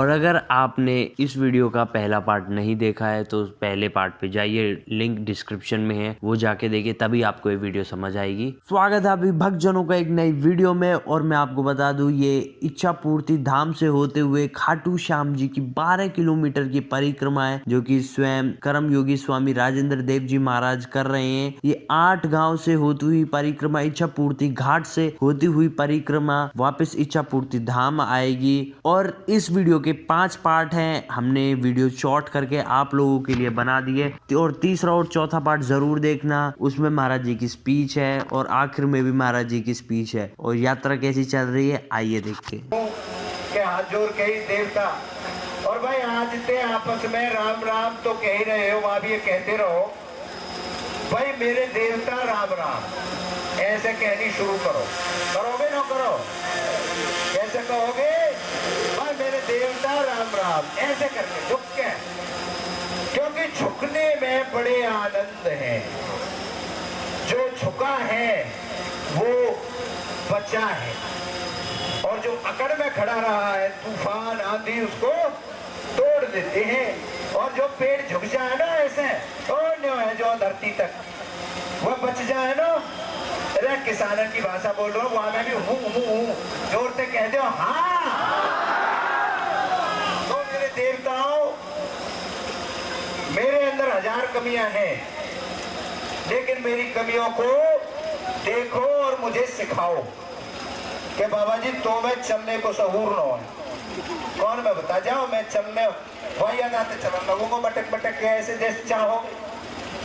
और अगर आपने इस वीडियो का पहला पार्ट नहीं देखा है तो पहले पार्ट पे जाइए, लिंक डिस्क्रिप्शन में है, वो जाके देखिए, तभी आपको ये वीडियो समझ आएगी। स्वागत है अभी भक्तजनों का एक नई वीडियो में। और मैं आपको बता दूं, ये इच्छा पूर्ति धाम से होते हुए खाटू श्याम जी की 12 किलोमीटर की परिक्रमा है, जो कि स्वयं कर्मयोगी स्वामी राजेंद्र देव जी महाराज कर रहे हैं। ये 8 गांव से होती हुई परिक्रमा, इच्छा पूर्ति घाट से होती हुई परिक्रमा वापस इच्छा पूर्ति धाम आएगी। और इस वीडियो के 5 पार्ट हैं, हमने वीडियो शॉर्ट करके आप लोगों के लिए बना दिए। और तीसरा और चौथा पार्ट जरूर देखना, उसमें महाराज जी की स्पीच है और आखिर में भी महाराज जी की स्पीच है। और यात्रा कैसी चल रही है, आइए देखते हैं। हाथ जोड़ के ही देवता और भाई आज ते आपस में राम राम तो कह ही रहे हो, वहां भी ये कहते रहो भाई मेरे देवता राम राम, ऐसे कहनी शुरू करो। करोगे ना करो? कैसे कहोगे? भाई मेरे देवता राम राम ऐसे करके झुक के, क्योंकि झुकने में बड़े आनंद है। जो झुका है वो बचा है, और जो अकड़ में खड़ा रहा है तूफान आंधी उसको तोड़ देते हैं। और जो पेड़ झुक जाए ना ऐसे तोड़ने है जो धरती तक, वो बच जाए ना। अरे किसानों की भाषा बोल रहा हूँ, वहां में भी हूँ जोर से कह दो हाँ। तो मेरे देवताओं, मेरे अंदर 1000 कमियां हैं, लेकिन मेरी कमियों को देखो और मुझे सिखाओ कि बाबा जी तो मैं चलने को सहूर न हो। कौन मैं बता जाओ, मैं चलने वही आते चलन लगूंगा बटक बटक के ऐसे जैसे चाहो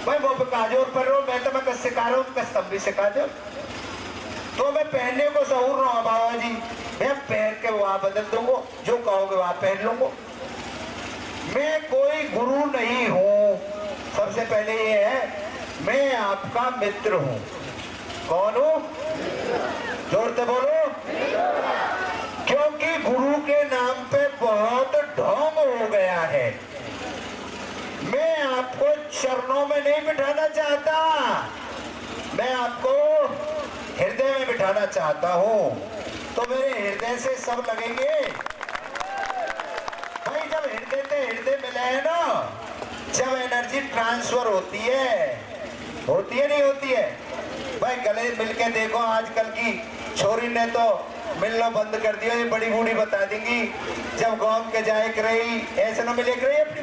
भाई। वो काजोर पर रहो, मैं तो मैं कस सिखा रहा हूँ, कस तब भी सिखा दो। तो मैं पहनने को सहूर न हो बाबा जी, मैं पहन के वहां बदल दूंगा, जो कहोगे वहां पहन लूंगा। मैं कोई गुरु नहीं हूँ। सबसे पहले ये है, मैं आपका मित्र हूँ। कौन हूँ? जोर से बोलो। क्योंकि गुरु के नाम पे बहुत ढोंग हो गया है। मैं आपको चरणों में नहीं बिठाना चाहता, मैं आपको हृदय में बिठाना चाहता हूँ। तो मेरे हृदय से सब लगेंगे भाई। जब हृदय से हृदय मिला है ना, जब एनर्जी ट्रांसफर होती है नहीं होती है भाई। गले मिलके देखो, आजकल की छोरी ने तो मिलना बंद कर दिया। ये बड़ी बूढ़ी बता देंगी, जब गांव के जाए रही ऐसे न मिले रही अपनी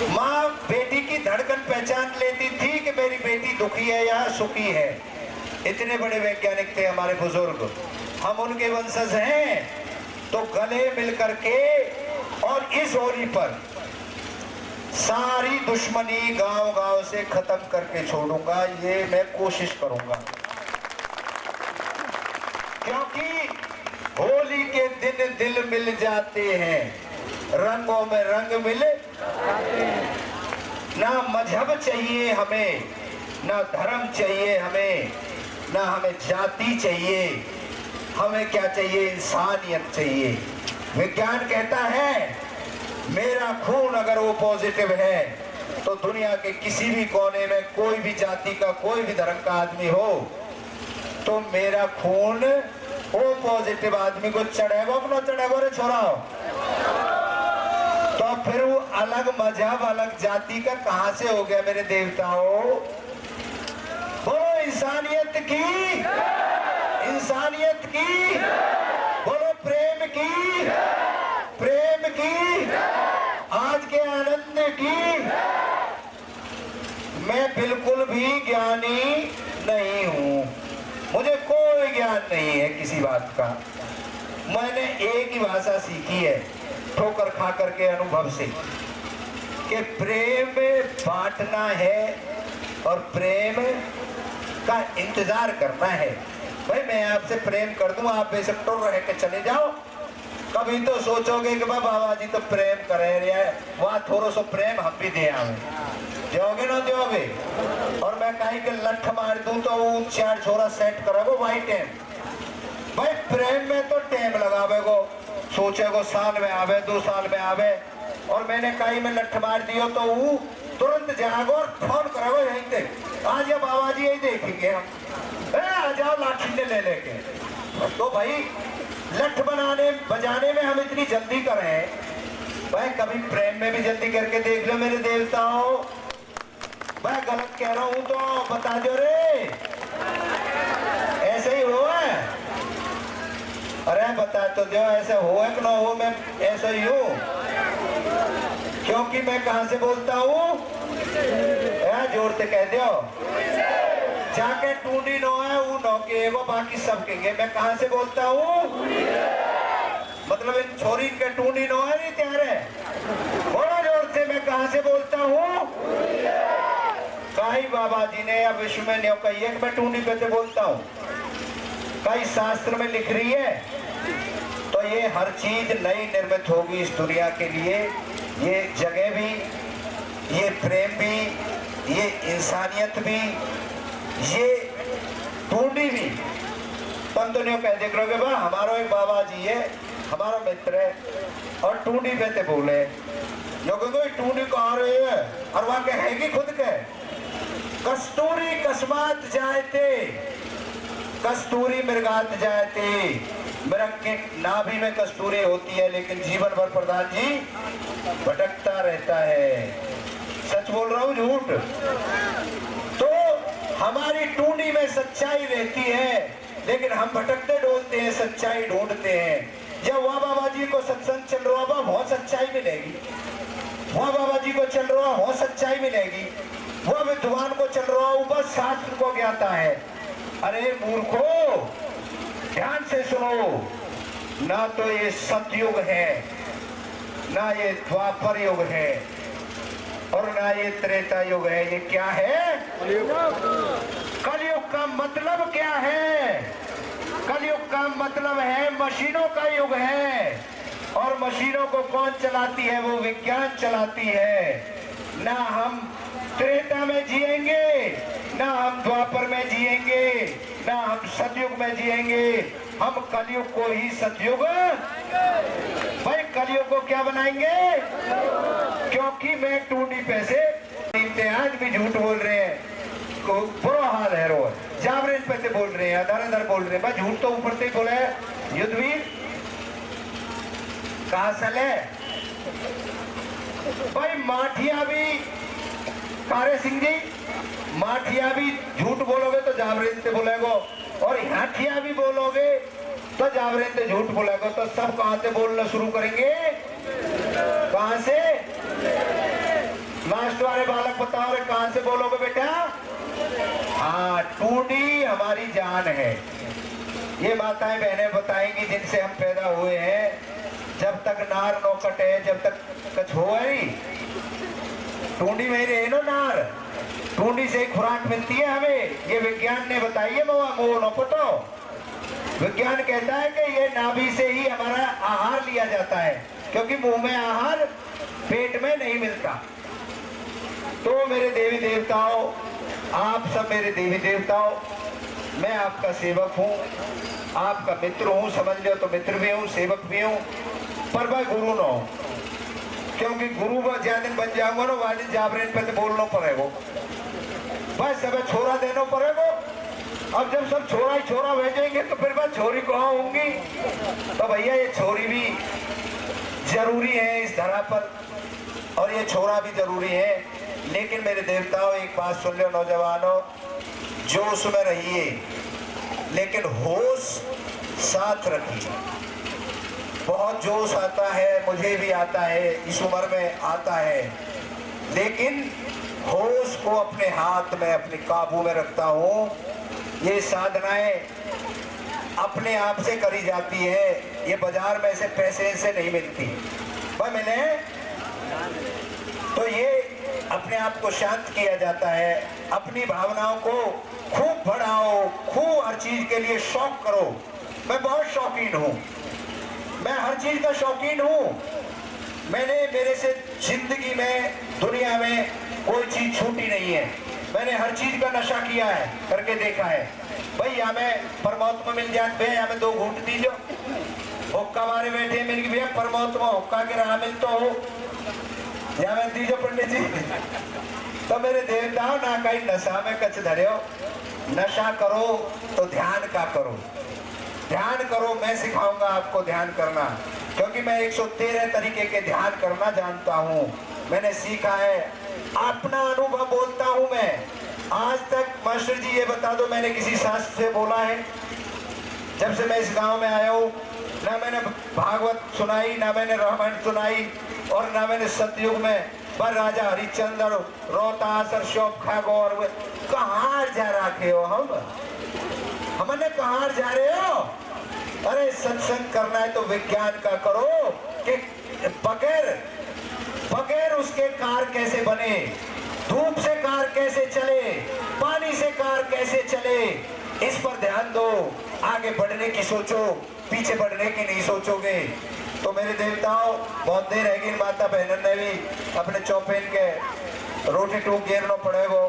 माँ बेटी की धड़कन पहचान लेती थी कि मेरी बेटी दुखी है या सुखी है। इतने बड़े वैज्ञानिक थे हमारे बुजुर्ग, हम उनके वंशज हैं। तो गले मिल करके और इस ओरी पर सारी दुश्मनी गांव गांव से खत्म करके छोड़ूंगा, ये मैं कोशिश करूंगा। क्योंकि होली के दिन दिल मिल जाते हैं, रंगों में रंग मिले। ना मजहब चाहिए हमें, ना धर्म चाहिए हमें, ना हमें जाति चाहिए। हमें क्या चाहिए? इंसानियत चाहिए। विज्ञान कहता है मेरा खून अगर वो पॉजिटिव है तो दुनिया के किसी भी कोने में कोई भी जाति का, कोई भी धर्म का आदमी हो, तो मेरा खून वो पॉजिटिव आदमी को चढ़ेगा कि न चढ़ेगा रे छोरा। तो फिर वो अलग मजहब, अलग जाति का कहां से हो गया मेरे देवताओं? बोलो इंसानियत की, इंसानियत की, बोलो प्रेम की, प्रेम की, आज के आनंद की। मैं बिल्कुल भी ज्ञानी नहीं हूं, मुझे कोई ज्ञान नहीं है किसी बात का। मैंने एक ही भाषा सीखी है ठोकर खा करके अनुभव से, कि प्रेम बांटना है और प्रेम का इंतजार करना है। भाई मैं आपसे प्रेम कर दूं, आप बेशक टोर रह के चले जाओ, कभी तो सोचोगे कि बाबा जी तो प्रेम करे रहे, वहां थोड़ा सा प्रेम हम भी दे आवे। दोगे ना दोगे? और मैं कहीं के लठ मार दूं तो वो 4 छोरा सेट करोगे वही टाइम। भाई प्रेम में तो टाइम लगावे को, सोचे को साल में आवे, 2 साल में आवे। और मैंने कहीं में लठ मार दियो तो वो तुरंत जागो और फोन करोगे यहीं से, आज ये बाबा जी यही देखेंगे हम, आ जाओ लाठी ने ले लेके। तो भाई लठ बनाने बजाने में हम इतनी जल्दी करें, भाई कभी प्रेम में भी जल्दी करके देख लो मेरे देवताओं। मैं गलत कह रहा हूं तो बता दो रे, ऐसे ही हो है? अरे बता तो दो ऐसे हो है कि ना हो, मैं ऐसा ही हूं क्योंकि मैं कहां से बोलता हूं, जोर से कह दो। जाके टूंडी नो है वो नो के वो बाकी सब कहेंगे मैं कहां से बोलता हूं, मतलब इन छोरी के टूंडी नो है नहीं त्यारे, बोलो जोर से मैं कहां से बोलता हूं। कई बाबा जी ने अब विश्व में न्यो कही है कि मैं टूंडी पे से बोलता हूं, कई शास्त्र में लिख रही है। तो ये हर चीज नई निर्मित होगी इस दुनिया के लिए, ये जगह भी, ये प्रेम भी, ये इंसानियत भी, ये टूंडी भी। तुम तो नहीं कह देख रहे बा हमारा एक बाबा जी है, हमारा मित्र है और टूंडी पे ते बोले जो कोई टूंडी कहा रहे है और वहां कहेगी खुद के कस्तूरी कस्मात जायते, कस्तूरी मृगात जायते। मृग के नाभि में कस्तूरी होती है लेकिन जीवन भर प्रधान जी भटकता रहता है। सच बोल रहा हूं झूठ? तो हमारी टूंडी में सच्चाई रहती है लेकिन हम भटकते डोलते हैं, सच्चाई ढूंढते हैं। जब वहां बाबा जी को सत्संग चल रहा होगा बहुत सच्चाई मिलेगी, वहां बाबा जी को चल रहा हो सच्चाई मिलेगी, वह विद्वान को चल रहा हो बस शास्त्र को ज्ञाता है। अरे मूर्खो ध्यान से सुनो, ना तो ये सतयुग है, ना ये द्वापर युग है और ना ये त्रेता युग है। ये क्या है? कलयुग का मतलब क्या है? कलयुग का मतलब है मशीनों का युग है और मशीनों को कौन चलाती है? वो विज्ञान चलाती है। ना हम त्रेता में जिएंगे, ना हम द्वापर में जिएंगे, ना हम सतयुग में जिएंगे, हम कलयुग को ही सतयुग, भाई कलयुग को क्या बनाएंगे? क्योंकि मैं टूंडी पैसे आज भी झूठ बोल रहे हैं, बुरा हाल है रोज जावरेज पैसे बोल रहे हैं, अधर अधर बोल रहे हैं। भाई झूठ तो ऊपर से ही बोला है। युद्धवीर कहा सल है भाई, माठिया भी कारे सिंह जी, माठिया भी झूठ बोलोगे तो जावरेज से बोलेगो और हाठिया भी बोलोगे तो जावरेज से झूठ बोलेगो। तो सब कहां से बोलना शुरू करेंगे? कहां से? लास्ट वाले बालक बताओ रे कहां से बोलोगे बेटा? हाँ, टूंडी हमारी जान है। ये माताएं बहनें बताएंगी जिनसे हम पैदा हुए हैं, जब तक नार नो कटे, जब तक कछ हो टूंडी में रहे नो नार, टूंडी से खुराक मिलती है हमें। ये विज्ञान ने बताई है मोह नो पटो। विज्ञान कहता है कि ये नाभि से ही हमारा आहार लिया जाता है क्योंकि मुंह में आहार पेट में नहीं मिलता। तो मेरे देवी देवताओं, आप सब मेरे देवी देवताओं, मैं आपका सेवक हूँ, आपका मित्र हूँ, समझ लो तो मित्र भी हूँ, सेवक भी हूँ, पर मैं गुरु न हूँ। क्योंकि गुरु का ज्यादा दिन बन जाऊंगा ना वाली जाबरेन पे तो बोलना पड़ेगा, बस सब छोरा देना पड़ेगा। अब जब सब छोरा ही छोरा भेजेंगे तो फिर मैं छोरी कहाँ होंगी? तो भैया ये छोरी भी जरूरी है इस धरा पर और ये छोरा भी जरूरी है। लेकिन मेरे देवताओं एक बात सुन लो नौजवानों, जोश में रहिए लेकिन होश साथ रखिए। बहुत जोश आता है, मुझे भी आता है, इस उम्र में आता है, लेकिन होश को अपने हाथ में अपने काबू में रखता हूँ। ये साधनाएं अपने आप से करी जाती है, ये बाजार में से पैसे से नहीं मिलती। वह मिले तो ये अपने आप को शांत किया जाता है। अपनी भावनाओं को खूब बढ़ाओ, खूब हर चीज के लिए शौक करो। मैं बहुत शौकीन हूँ, मैं हर चीज का शौकीन हूँ। मैंने मेरे से जिंदगी में दुनिया में कोई चीज छूटी नहीं है। मैंने हर चीज का नशा किया है, करके देखा है। भाई हमें परमात्मा मिल जाते हैं, हमें दो घूंट दीजो, हुक्का मारे बैठे मेरे भैया परमात्मा हुक्का के राह मिल तो हो या मैं दीजो पंडित जी। तो मेरे देवताओं ना कहीं नशा में कच धरे हो, नशा करो तो ध्यान का करो। ध्यान करो, मैं सिखाऊंगा आपको ध्यान करना, क्योंकि मैं 113 तरीके के ध्यान करना जानता हूँ, मैंने सीखा है, अपना अनुभव बोलता हूँ मैं। आज तक मास्टर जी ये बता दो मैंने किसी शास्त्र से बोला है? जब से मैं इस गांव में आया हूँ, ना मैंने भागवत सुनाई, ना मैंने रामायण सुनाई, और ना मैंने सतयुग में पर राजा हरिश्चंद्र रोहतास और शोभ खागौर कहाँ जा रखे हो हमने कहाँ जा रहे हो? अरे सत्संग करना है तो विज्ञान का करो कि बगैर उसके कार कैसे बने, धूप से कार कैसे चले, पानी से कार कैसे चले, इस पर ध्यान दो। आगे बढ़ने की सोचो, पीछे बढ़ने की नहीं सोचोगे। तो मेरे देवताओं, बहुत देर है कि माता बहनन ने भी अपने चौपेन के रोटी टूक घेरना पड़ेगा,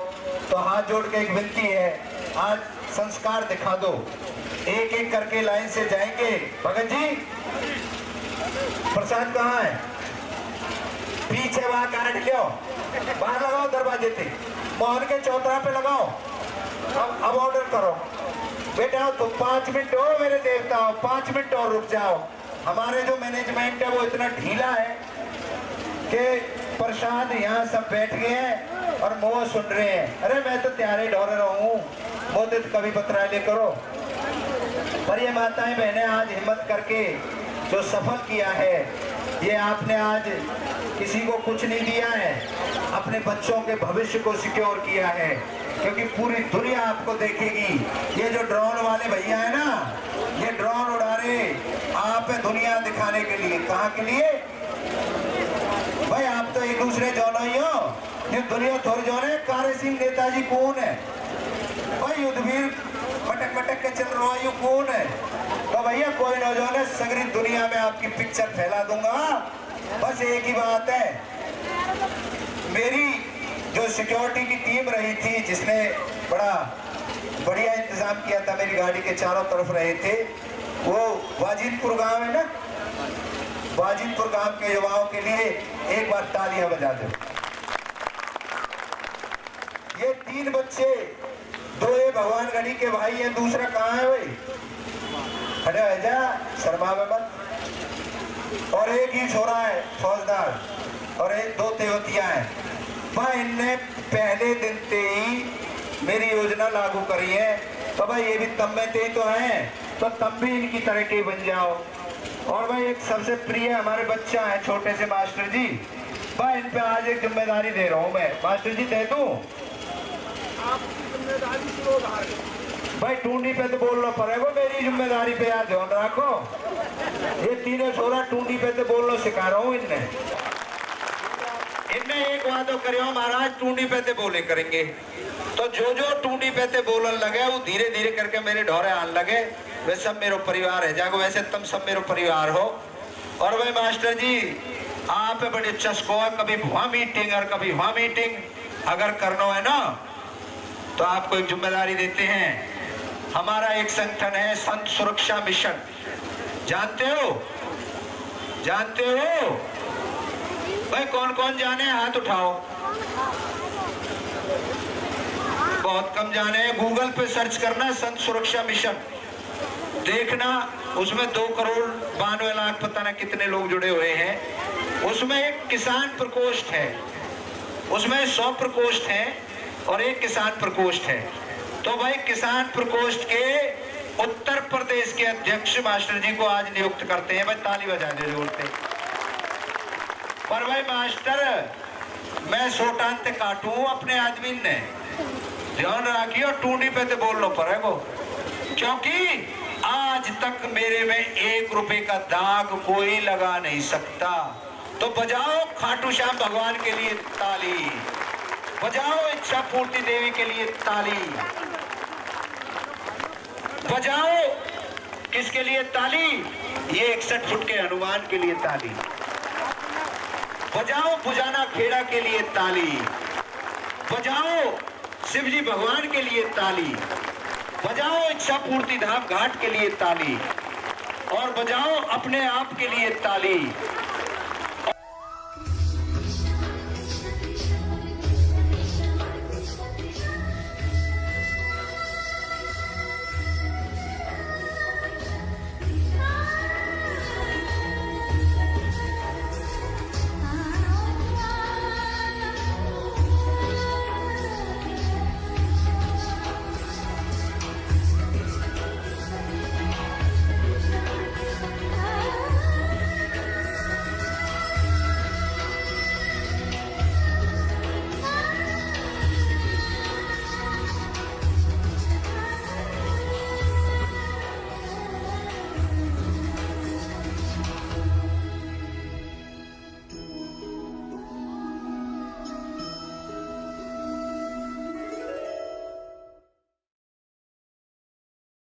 तो हाथ जोड़ के एक विनती है, आज संस्कार दिखा दो। एक एक करके लाइन से जाएंगे। भगत जी प्रसाद कहाँ है? पीछे वहां काट लो, बाहर लगाओ दरवाजे पे, मोहन के चौतरा पे लगाओ। अब ऑर्डर करो बेटा, तो 5 मिनट हो मेरे देवताओं, 5 मिनट और रुक जाओ। हमारे जो मैनेजमेंट है वो इतना ढीला है कि प्रसाद यहाँ सब बैठ गए हैं और मोह सुन रहे हैं। अरे मैं तो त्यारे ढोर रहा हूँ, मोदित कभी बतरा ले करो। पर ये माताएं बहनें आज हिम्मत करके जो सफल किया है, ये आपने आज किसी को कुछ नहीं दिया है, अपने बच्चों के भविष्य को सिक्योर किया है, क्योंकि पूरी दुनिया आपको देखेगी। ये जो ड्रोन वाले भैया है ना, ये ड्रोन उड़ा रहे आप दुनिया दिखाने के लिए। कहाँ के लिए भाई? आप तो एक दूसरे जोनो ही हो, ये दुनिया थोड़ी जोन है। कार्य सिंह नेताजी कौन है भाई? युद्धवीर मटक मटक के चल रहा है, कौन है? तो भैया कोई नौजवान है, सगरी दुनिया में आपकी पिक्चर फैला दूंगा। बस एक ही बात है, मेरी जो सिक्योरिटी की टीम रही थी, जिसने बड़ा बढ़िया इंतजाम किया था, मेरी गाड़ी के चारों तरफ रहे थे, वो वाजिदपुर गांव है ना, वाजिदपुर गांव के युवाओं के लिए एक बार तालियां बजा दो। ये 3 बच्चे, 2 ये भगवान गढ़ी के भाई हैं, दूसरा कहाँ है भाई? अरे आजा शर्मा में मत। और एक ही छोरा है फौजदार, और एक 2 तेवतिया हैं। भाई इनने पहले दिन से ही मेरी योजना लागू करी है, तो भाई ये भी तब में थे तो हैं, तो तब भी इनकी तरह के बन जाओ। और भाई एक सबसे प्रिय हमारे बच्चा है, छोटे से मास्टर जी, भाई इन पे आज एक जिम्मेदारी दे रहा हूँ मैं। मास्टर जी दे दूं? भाई टूंडी पे तो बोलना पड़ेगा, मेरी जिम्मेदारी पे यार ध्यान रखो। ये 3 छोरा टूंडी पे तो बोलना सिखा रहा हूँ इनने एक वादो करियो महाराज, टूंडी पे ते बोले करेंगे। तो जो जो टूंडी पे ते बोलन लगे, वो धीरे धीरे करके मेरे ढोरे आने लगे। वे सब मेरो परिवार है जागो, वैसे तुम सब मेरो परिवार हो। और भाई मास्टर जी आप बड़े चस्को है, कभी वहां मीटिंग और कभी वहां मीटिंग। अगर करना है ना तो आपको एक जिम्मेदारी देते हैं। हमारा एक संगठन है संत सुरक्षा मिशन, जानते हो? जानते हो भाई? कौन कौन जाने, हाथ उठाओ। बहुत कम जाने हैं। गूगल पे सर्च करना संत सुरक्षा मिशन, देखना उसमें 2,92,00,000 पता ना कितने लोग जुड़े हुए हैं। उसमें एक किसान प्रकोष्ठ है, उसमें 100 प्रकोष्ठ हैं और एक किसान प्रकोष्ठ है। तो भाई किसान प्रकोष्ठ के उत्तर प्रदेश के अध्यक्ष मास्टर जी को आज नियुक्त करते हैं। भाई ताली बजा दे जोड़ते। पर भाई मास्टर मैं सोटांत काटू अपने आदमी ने, ध्यान रखियो टूंडी पे तो बोलना पड़ेगा, क्योंकि आज तक मेरे में 1 रुपए का दाग कोई लगा नहीं सकता। तो बजाओ खाटू श्याम भगवान के लिए ताली, बजाओ इच्छा पूर्ति देवी के लिए ताली, बजाओ किसके लिए ताली? ये 61 फुट के हनुमान के लिए ताली, बजाओ बुजाना खेड़ा के लिए ताली, बजाओ शिवजी भगवान के लिए ताली, बजाओ इच्छा पूर्ति धाम घाट के लिए ताली, और बजाओ अपने आप के लिए ताली।